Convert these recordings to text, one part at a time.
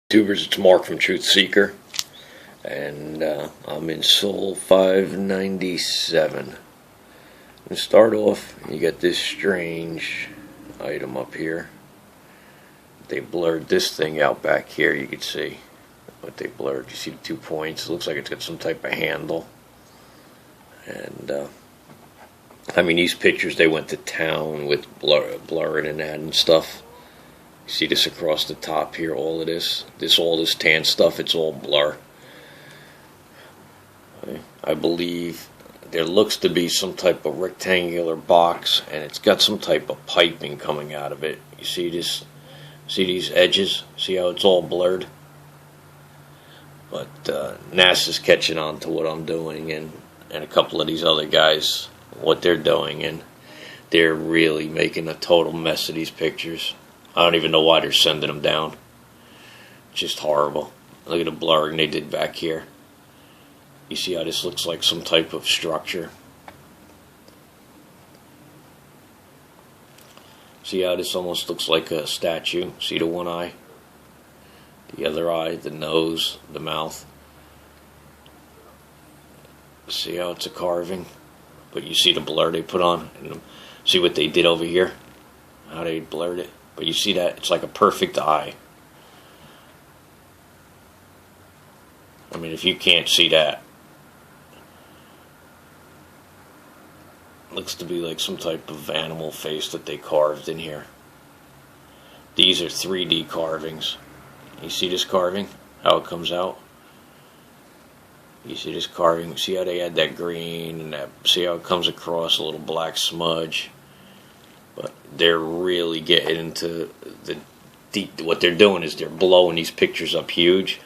YouTubers, it's Mark from Truth Seeker, and I'm in Soul 597. To start off, you got this strange item up here. They blurred this thing out back here. You can see what they blurred. You see the 2 points. It looks like it's got some type of handle. And I mean, these pictures, they went to town with blurring and that and stuff. You see this across the top here, all of this tan stuff, it's all blur. I believe there looks to be some type of rectangular box, and it's got some type of piping coming out of it. You see this? See these edges? See how it's all blurred? But NASA's catching on to what I'm doing, and a couple of these other guys, what they're doing, and they're really making a total mess of these pictures. I don't even know why they're sending them down. It's just horrible. Look at the blurring they did back here. You see how this looks like some type of structure? See how this almost looks like a statue? See the one eye? The other eye, the nose, the mouth. See how it's a carving? But you see the blur they put on? And see what they did over here? How they blurred it? But you see that? It's like a perfect eye. I mean, if you can't see that, it looks to be like some type of animal face that they carved in here. These are 3D carvings. You see this carving? How it comes out? You see this carving? See how they had that green and that? See how it comes across, a little black smudge? But they're really getting into the deep. What they're doing is they're blowing these pictures up huge,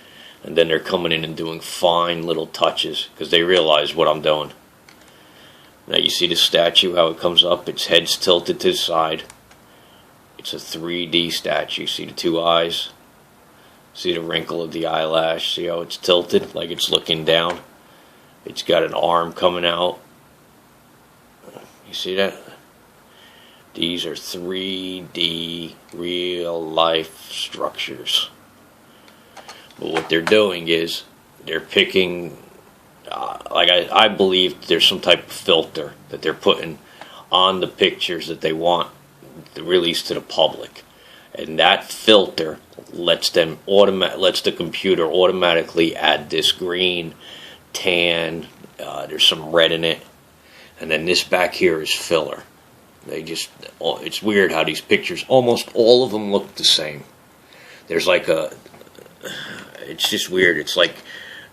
and then they're coming in and doing fine little touches because they realize what I'm doing. Now you see the statue, how it comes up, its head's tilted to the side. It's a 3D statue. See the 2 eyes? See the wrinkle of the eyelash? See how it's tilted, like it's looking down? It's got an arm coming out. You see that? These are 3D real-life structures. But what they're doing is they're picking, I believe there's some type of filter that they're putting on the pictures that they want to release to the public. And that filter lets the computer automatically add this green, tan, there's some red in it, and then this back here is filler. It's weird how these pictures, almost all of them look the same. There's like it's just weird. It's like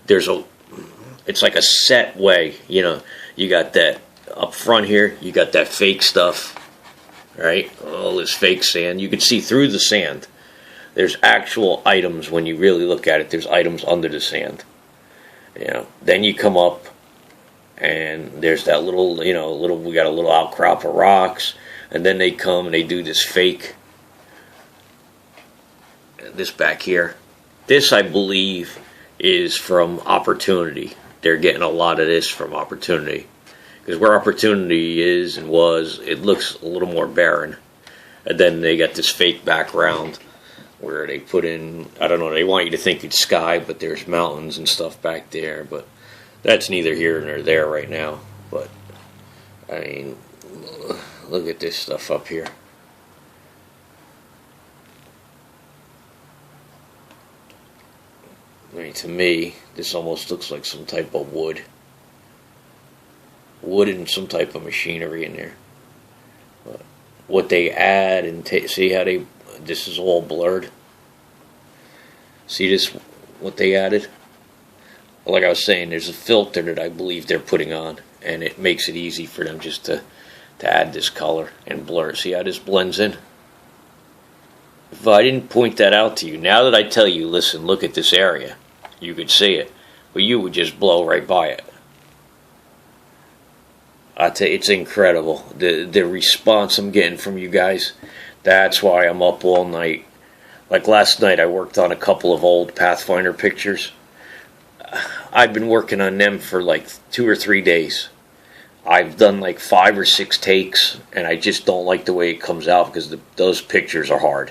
it's like a set way, you know. You got that up front here, you got that fake stuff, right? All this fake sand. You can see through the sand. There's actual items when you really look at it. There's items under the sand. You know. Then you come up, and there's that little, we got a little outcrop of rocks, and then they come and they do this fake, this back here. This, I believe, is from Opportunity. They're getting a lot of this from Opportunity. Because where Opportunity is and was, it looks a little more barren. And then they got this fake background where they put in, I don't know, they want you to think it's sky, but there's mountains and stuff back there, but that's neither here nor there right now. But I mean, look at this stuff up here. I mean, to me, this almost looks like some type of wood and some type of machinery in there. But what they add and see how this is all blurred. See this? What they added? Like I was saying, there's a filter that I believe they're putting on, and it makes it easy for them just to add this color and blur. See how this blends in? If I didn't point that out to you, now that I tell you, listen, look at this area, you could see it, but you would just blow right by it. I tell you, it's incredible. The response I'm getting from you guys, that's why I'm up all night. Like last night, I worked on a couple of old Pathfinder pictures. I've been working on them for like 2 or 3 days. I've done like 5 or 6 takes, and I just don't like the way it comes out because those pictures are hard.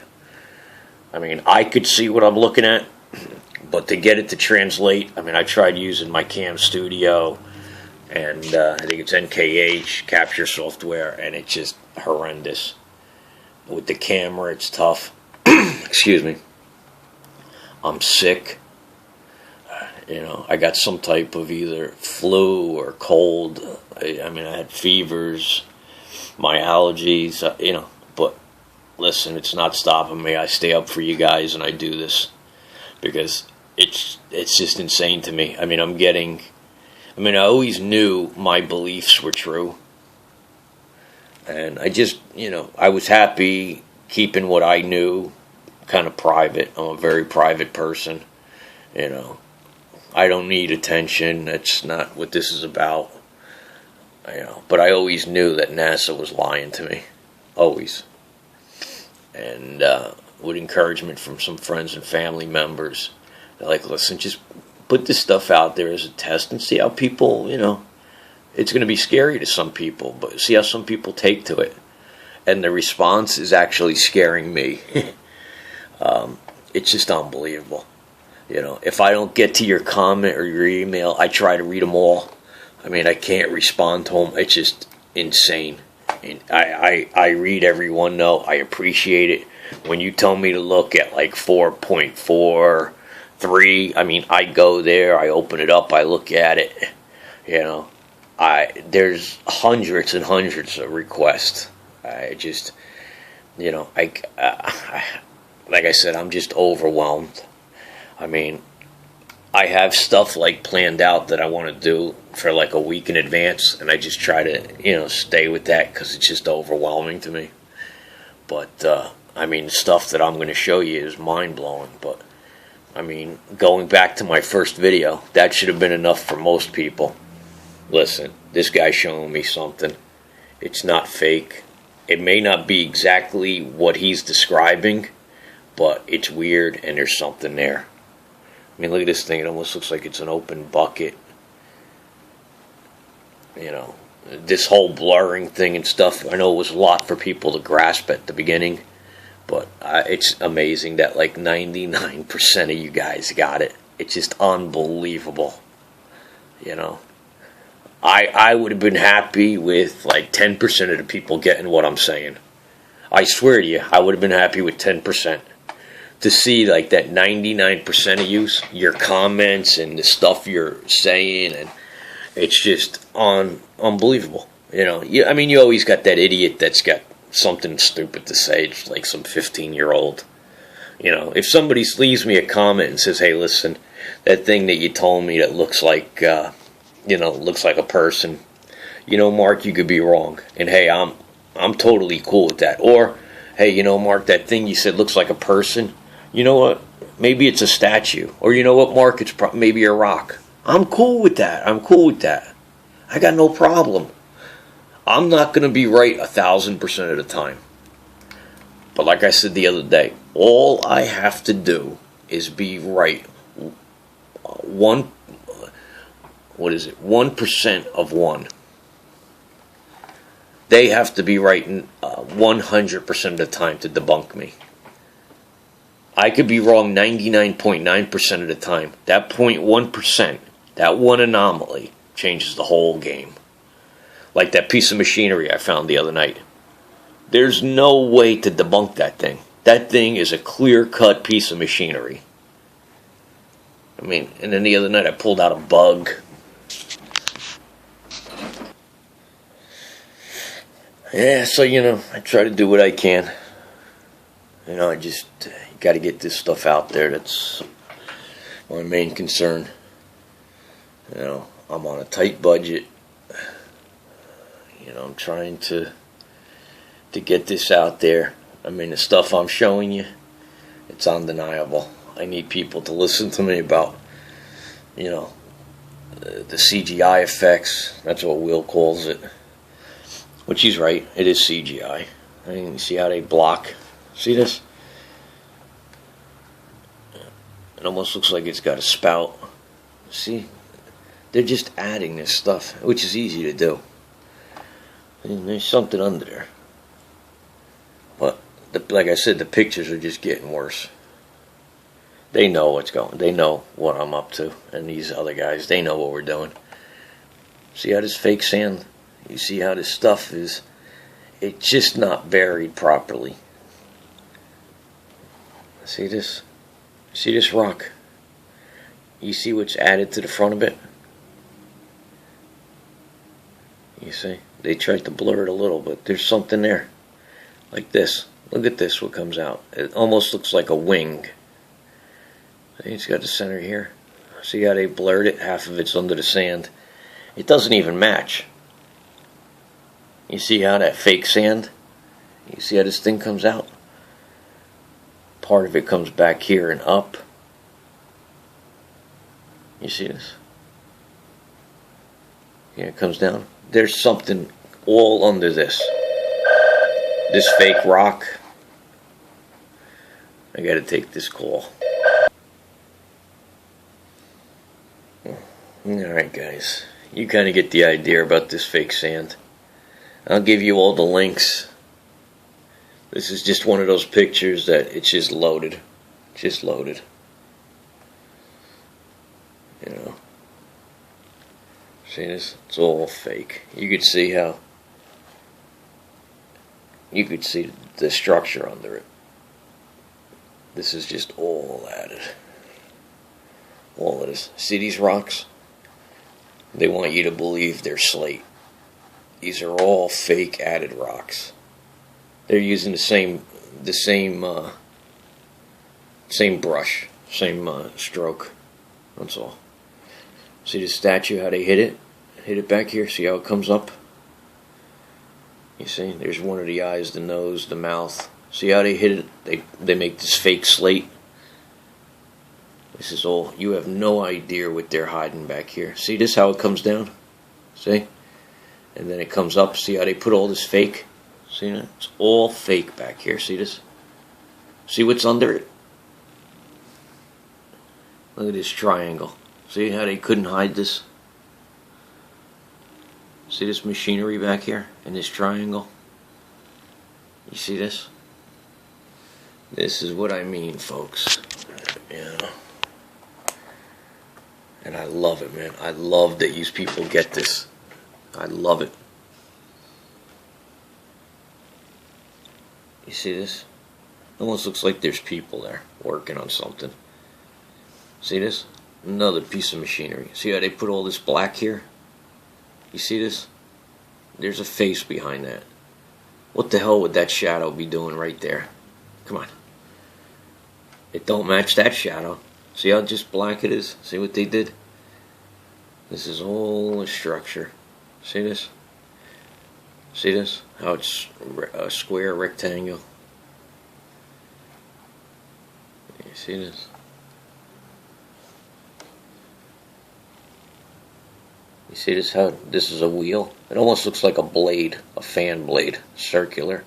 I mean, I could see what I'm looking at, But to get it to translate, I mean, I tried using my Cam Studio, and I think it's NKH capture software, and it's just horrendous. With the camera, it's tough. Excuse me. I'm sick. I got some type of either flu or cold. I mean, I had fevers, my allergies, But listen, it's not stopping me. I stay up for you guys, and I do this because it's just insane to me. I mean, I always knew my beliefs were true. And I just, I was happy keeping what I knew kind of private. I'm a very private person, I don't need attention. That's not what this is about. But I always knew that NASA was lying to me. Always. And with encouragement from some friends and family members, they're like, listen, just put this stuff out there as a test and see how people, it's going to be scary to some people, but see how some people take to it. And the response is actually scaring me. It's just unbelievable. If I don't get to your comment or your email, I try to read them all. I mean, I can't respond to them. It's just insane. And I read every one, though. I appreciate it. When you tell me to look at like 4.43, I mean, I go there, I open it up, I look at it. There's hundreds and hundreds of requests. I just, like I said, I'm just overwhelmed. I mean, I have stuff like planned out that I want to do for like a week in advance, and I just try to, stay with that because it's just overwhelming to me. But, I mean, the stuff that I'm going to show you is mind-blowing. But, I mean, going back to my first video, that should have been enough for most people. Listen, this guy's showing me something. It's not fake. It may not be exactly what he's describing, but it's weird and there's something there. I mean, look at this thing. It almost looks like it's an open bucket. This whole blurring thing and stuff, I know it was a lot for people to grasp at the beginning, but it's amazing that like 99% of you guys got it. It's just unbelievable. I would have been happy with like 10% of the people getting what I'm saying. I swear to you, I would have been happy with 10%. To see like that 99% of you, your comments and the stuff you're saying, and it's just unbelievable. I mean, you always got that idiot that's got something stupid to say, it's like some 15-year-old. If somebody leaves me a comment and says, hey, listen, that thing that you told me that looks like, looks like a person, Mark, you could be wrong. And hey, I'm totally cool with that. Or, hey, Mark, that thing you said looks like a person. You know what? Maybe it's a statue. Or you know what, Mark? It's maybe a rock. I'm cool with that. I got no problem. I'm not going to be right 1,000% of the time. But like I said the other day, all I have to do is be right 1% of one. They have to be right 100% of the time to debunk me. I could be wrong 99.9% of the time. That 0.1%, that one anomaly, changes the whole game. Like that piece of machinery I found the other night. There's no way to debunk that thing. That thing is a clear-cut piece of machinery. I mean, and then the other night I pulled out a bug. Yeah, so, I try to do what I can. I just got to get this stuff out there. That's my main concern. I'm on a tight budget. I'm trying to get this out there. I mean, the stuff I'm showing you, it's undeniable. I need people to listen to me about, the CGI effects. That's what Will calls it. Which he's right. It is CGI. I mean, see how they block? See this? It almost looks like it's got a spout. See? They're just adding this stuff, which is easy to do. And there's something under there. But, like I said, the pictures are just getting worse. They know what's going. They know what I'm up to, and these other guys, they know what we're doing. See how this fake sand? You see how this stuff is? It's just not buried properly. See this? See this rock? You see what's added to the front of it? You see? They tried to blur it a little, but there's something there. Like this. Look at this, what comes out. It almost looks like a wing. See, it's got the center here. See how they blurred it? Half of it's under the sand. It doesn't even match. You see how that fake sand? You see how this thing comes out? Part of it comes back here and up. You see this? Yeah, it comes down. There's something all under this. This fake rock. I gotta take this call. Alright guys, you kind of get the idea about this fake sand. I'll give you all the links. This is just one of those pictures that it's just loaded. Just loaded. You know. See this? It's all fake. You could see how. You could see the structure under it. This is just all added. All of this. See these rocks? They want you to believe they're slate. These are all fake added rocks. They're using the same brush, same stroke. That's all. See the statue? How they hit it? Hit it back here. See how it comes up? You see? There's one of the eyes, the nose, the mouth. See how they hit it? They make this fake slate. This is all. You have no idea what they're hiding back here. See this? How it comes down? See? And then it comes up. See how they put all this fake? See that? It's all fake back here. See this? See what's under it? Look at this triangle. See how they couldn't hide this? See this machinery back here in this triangle? You see this? This is what I mean, folks. You know. And I love it, man. I love that you people get this. I love it. You see this? Almost looks like there's people there working on something. See this? Another piece of machinery. See how they put all this black here? You see this? There's a face behind that. What the hell would that shadow be doing right there? Come on. It don't match that shadow. See how just black it is? See what they did? This is all a structure. See this? See this? How it's a square rectangle. You see this? You see this? How this is a wheel? It almost looks like a blade, a fan blade, circular.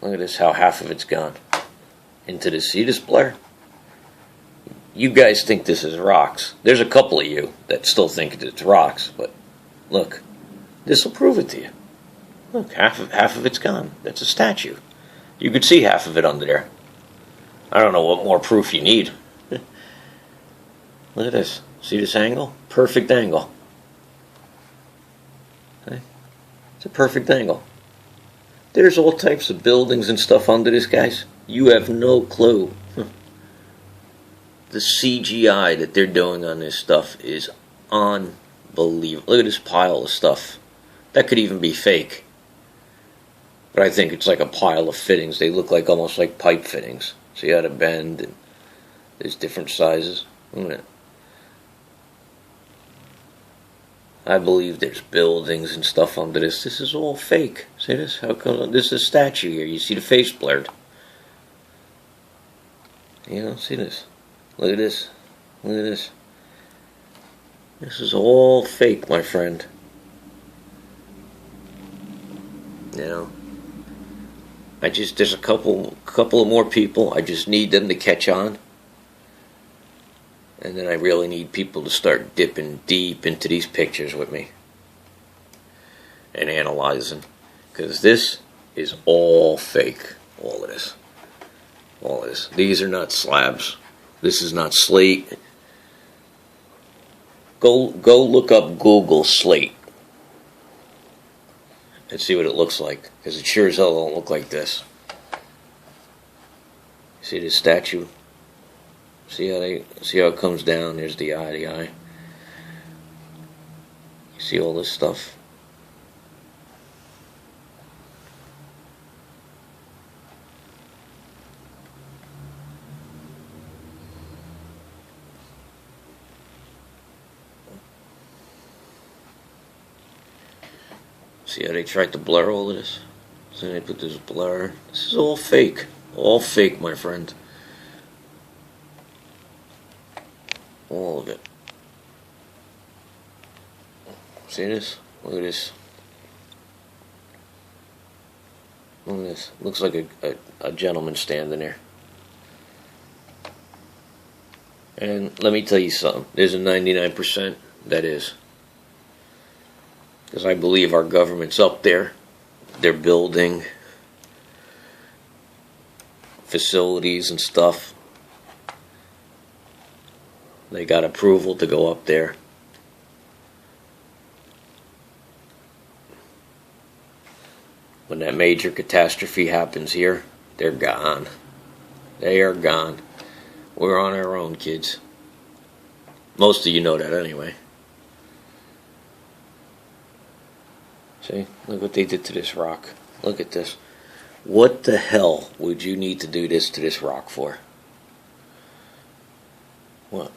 Look at this, how half of it's gone into the. See this blur? You guys think this is rocks. There's a couple of you that still think it's rocks, but look, this will prove it to you. Look, half of it's gone. That's a statue. You could see half of it under there. I don't know what more proof you need. Look at this. See this angle? Perfect angle. Okay. It's a perfect angle. There's all types of buildings and stuff under this, guys. You have no clue. The CGI that they're doing on this stuff is unbelievable. Look at this pile of stuff. That could even be fake. But I think it's like a pile of fittings. They look like almost like pipe fittings. See how to bend, and there's different sizes. Look at it. I believe there's buildings and stuff under this. This is all fake. See this? How come this is a statue here? You see the face blurred. You know, see this? Look at this. Look at this. This is all fake, my friend. You know. There's a couple of more people. I just need them to catch on. And then I really need people to start dipping deep into these pictures with me. And analyzing. Because this is all fake. All of this. All this. These are not slabs. This is not slate. Go look up Google slate and see what it looks like, because it sure as hell don't look like this. See this statue? See how it comes down? There's the eye, You see all this stuff? See how they tried to blur all of this? So they put this blur. This is all fake. All fake, my friend. All of it. See this? Look at this. Look at this. Looks like a gentleman standing there. And let me tell you something. There's a 99% that is. Because I believe our government's up there. They're building facilities and stuff. They got approval to go up there. When that major catastrophe happens here, they're gone. They are gone. We're on our own, kids. Most of you know that anyway. See? Look what they did to this rock. Look at this. What the hell would you need to do this to this rock for? What?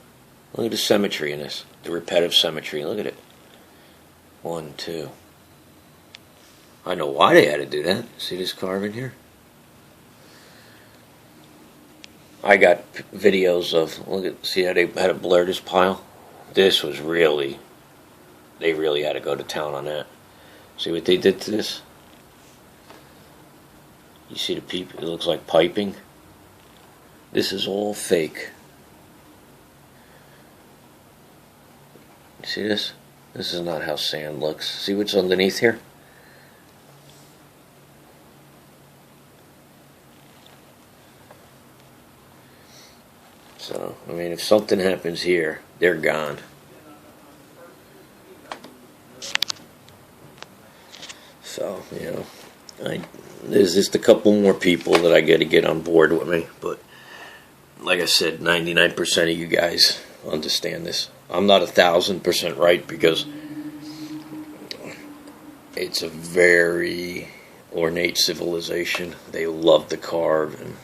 Look at the symmetry in this. The repetitive symmetry. Look at it. 1, 2. I know why they had to do that. See this carving here? I got videos of, look at, see how they had to blur this pile? This was really, they really had to go to town on that. See what they did to this? You see the peep? It looks like piping. This is all fake. You see this? This is not how sand looks. See what's underneath here? So, I mean, if something happens here, they're gone. So, you know, there's just a couple more people that I got to get on board with me. But, like I said, 99% of you guys understand this. I'm not 1,000% right because it's a very ornate civilization. They love to carve. And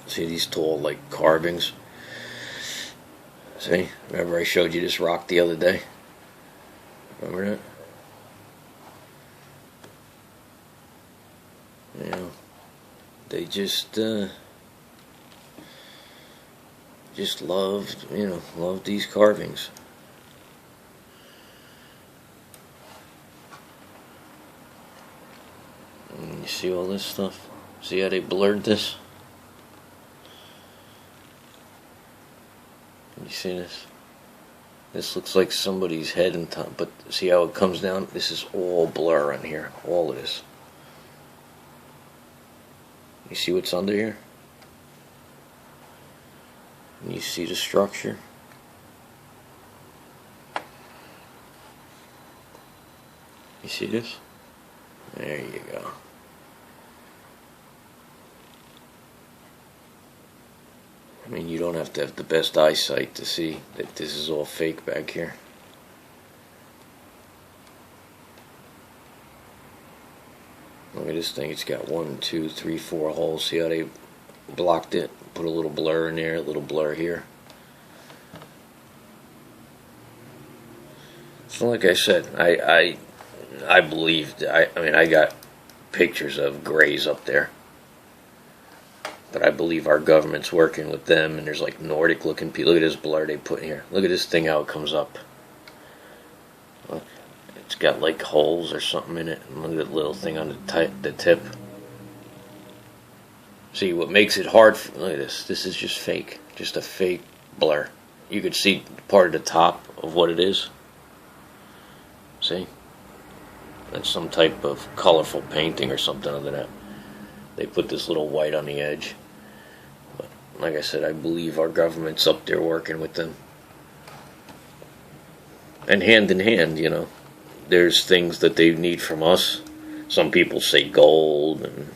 see these tall, like, carvings? See? Remember I showed you this rock the other day? Remember that? You know, they just loved, you know, loved these carvings. And you see all this stuff? See how they blurred this? You see this? This looks like somebody's head and top, but see how it comes down? This is all blur on here, all of this. You see what's under here? And you see the structure? You see this? There you go. I mean, you don't have to have the best eyesight to see that this is all fake back here. Look at this thing. It's got 1, 2, 3, 4 holes. See how they blocked it? Put a little blur in there, a little blur here. So like I said, I believed. I mean, I got pictures of grays up there. But I believe our government's working with them, and there's like Nordic looking people. Look at this blur they put in here. Look at this thing, how it comes up. Look, it's got like holes or something in it. And look at that little thing on the tip. See, what makes it hard, look at this. This is just fake. Just a fake blur. You could see part of the top of what it is. See? That's some type of colorful painting or something under that. They put this little white on the edge. Like I said, I believe our government's up there working with them. And hand in hand, there's things that they need from us. Some people say gold, and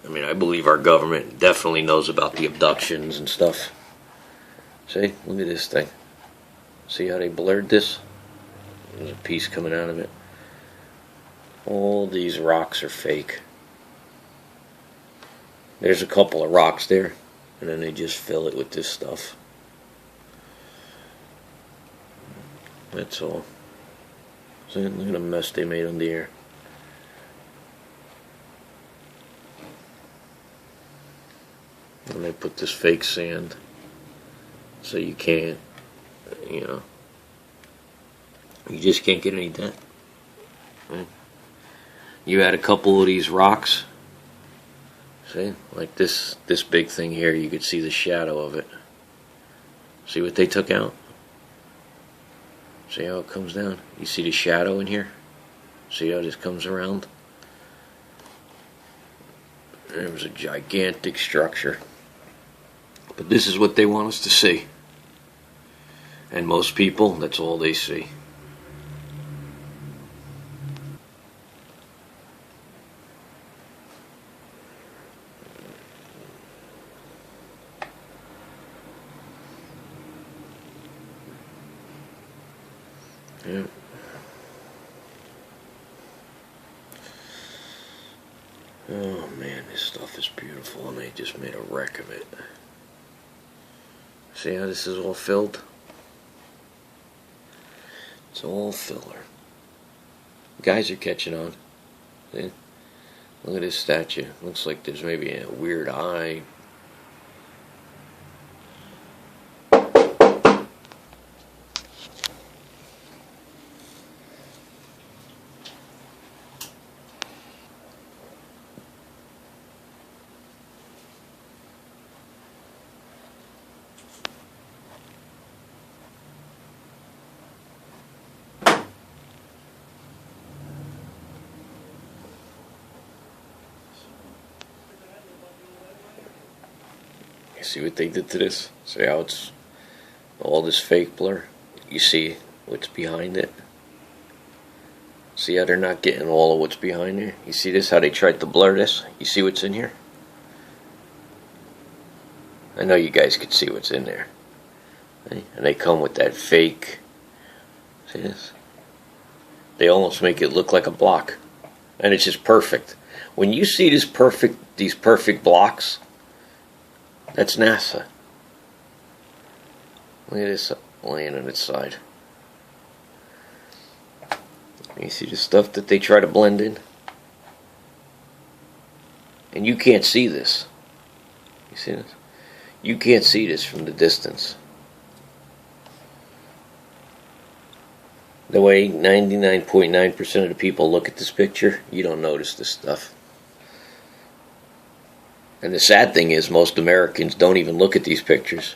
I believe our government definitely knows about the abductions and stuff. See, look at this thing. See how they blurred this? There's a piece coming out of it. All these rocks are fake. There's a couple of rocks there, and then they just fill it with this stuff. That's all. See, look at the mess they made under here. And they put this fake sand, so you can't, you just can't get any dent. Right? You add a couple of these rocks, see, like this big thing here, you could see the shadow of it. See what they took out? See how it comes down? You see the shadow in here? See how this comes around? There was a gigantic structure. But this is what they want us to see. And most people, that's all they see. Yeah. Oh man, this stuff is beautiful, and they just made a wreck of it. See how this is all filled? It's all filler. Guys are catching on. See? Look at this statue. Looks like there's maybe a weird eye. You see what they did to this? See how it's all this fake blur? You see what's behind it? See how they're not getting all of what's behind there? You see this, how they tried to blur this? You see what's in here? I know you guys can see what's in there. And they come with that fake, see this? They almost make it look like a block. And it's just perfect. When you see these perfect blocks, that's NASA. Look at this laying on its side. You see the stuff that they try to blend in? And you can't see this. You see this? You can't see this from the distance. The way 99.9% of the people look at this picture, you don't notice this stuff. And the sad thing is, most Americans don't even look at these pictures.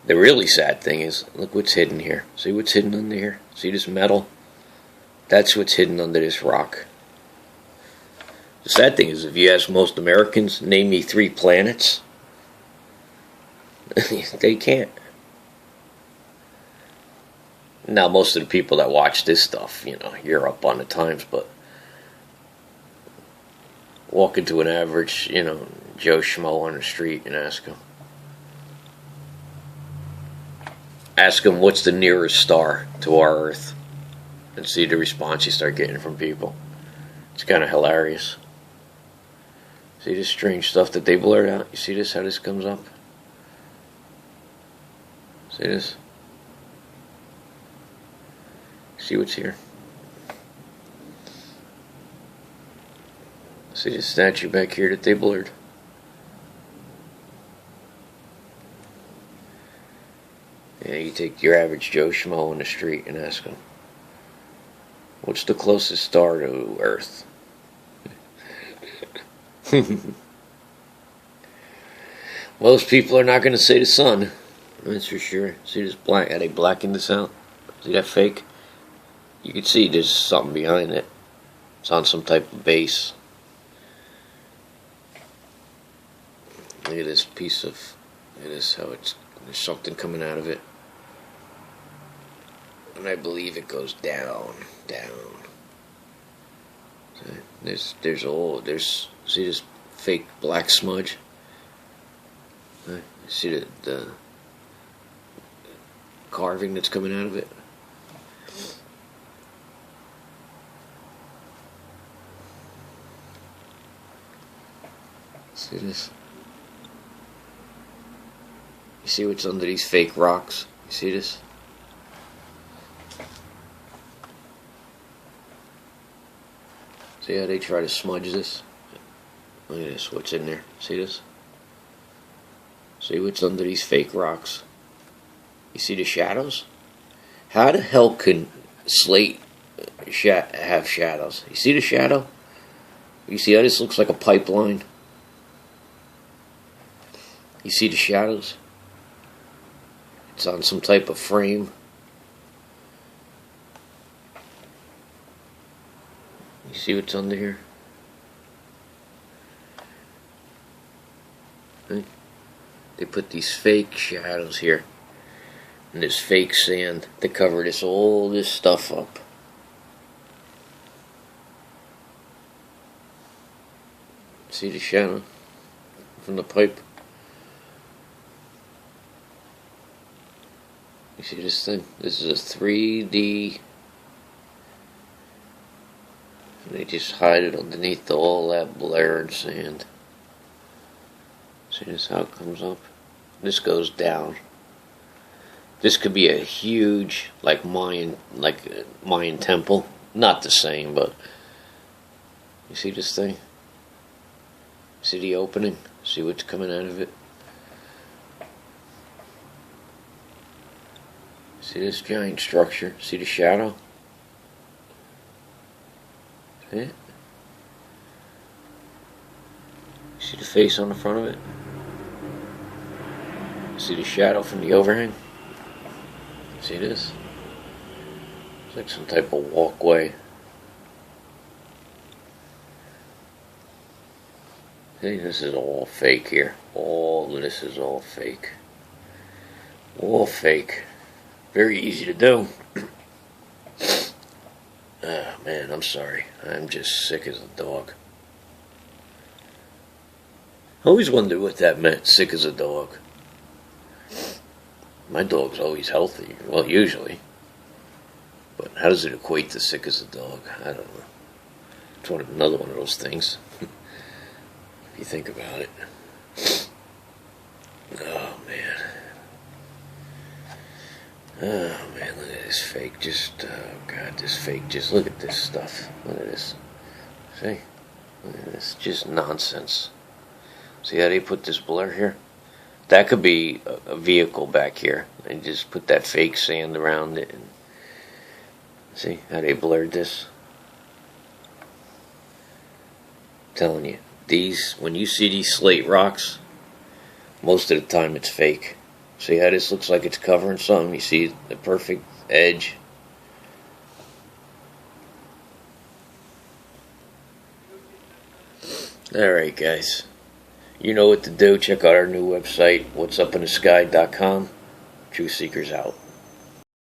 The really sad thing is, look what's hidden here. See what's hidden under here? See this metal? That's what's hidden under this rock. The sad thing is, if you ask most Americans, name me 3 planets, they can't. Now, most of the people that watch this stuff, you're up on the times, but walk into an average, Joe Schmo on the street and ask him. Ask him what's the nearest star to our Earth, and see the response you start getting from people. It's kind of hilarious. See this strange stuff that they blurred out? You see this, how this comes up? See this? See what's here? See this statue back here that they blurred? Yeah, you take your average Joe Schmo on the street and ask him, what's the closest star to Earth? Most people are not going to say the sun. That's for sure. See this black? How they blackened this out? See that fake? You can see there's something behind it. It's on some type of base. Look at this piece of, look at this, how there's something coming out of it. And I believe it goes down. There's, see this fake black smudge? See the carving that's coming out of it? See this? You see what's under these fake rocks? You see this? See how they try to smudge this? Look at this, what's in there. See this? See what's under these fake rocks? You see the shadows? How the hell can slate have shadows? You see the shadow? You see how this looks like a pipeline? You see the shadows? It's on some type of frame. You see what's under here? Right? They put these fake shadows here. And this fake sand to cover all this stuff up. See the shadow from the pipe? You see this thing? This is a 3D. And they just hide it underneath all that blur and sand. See this, how it comes up? This goes down. This could be a huge, like Mayan temple. Not the same, but you see this thing? See the opening? See what's coming out of it? See this giant structure? See the shadow? See it? See the face on the front of it? See the shadow from the overhang? See this? It's like some type of walkway. See, this is all fake here. All of this is all fake. All fake. Very easy to do. Ah, man, I'm sorry. I'm just sick as a dog. I always wondered what that meant, sick as a dog. My dog's always healthy. Well, usually. But how does it equate to sick as a dog? I don't know. It's another one of those things. If you think about it. Oh, man. Oh, man, look at this fake. Oh, God, this fake. Just look at this stuff. Look at this. See? Look at this. Just nonsense. See how they put this blur here? That could be a vehicle back here. They just put that fake sand around it. And see how they blurred this? I'm telling you, when you see these slate rocks, most of the time it's fake. See how this looks like it's covering something? You see the perfect edge? Alright, guys. You know what to do. Check out our new website, whatsupinthesky.com. Truth Seekers out.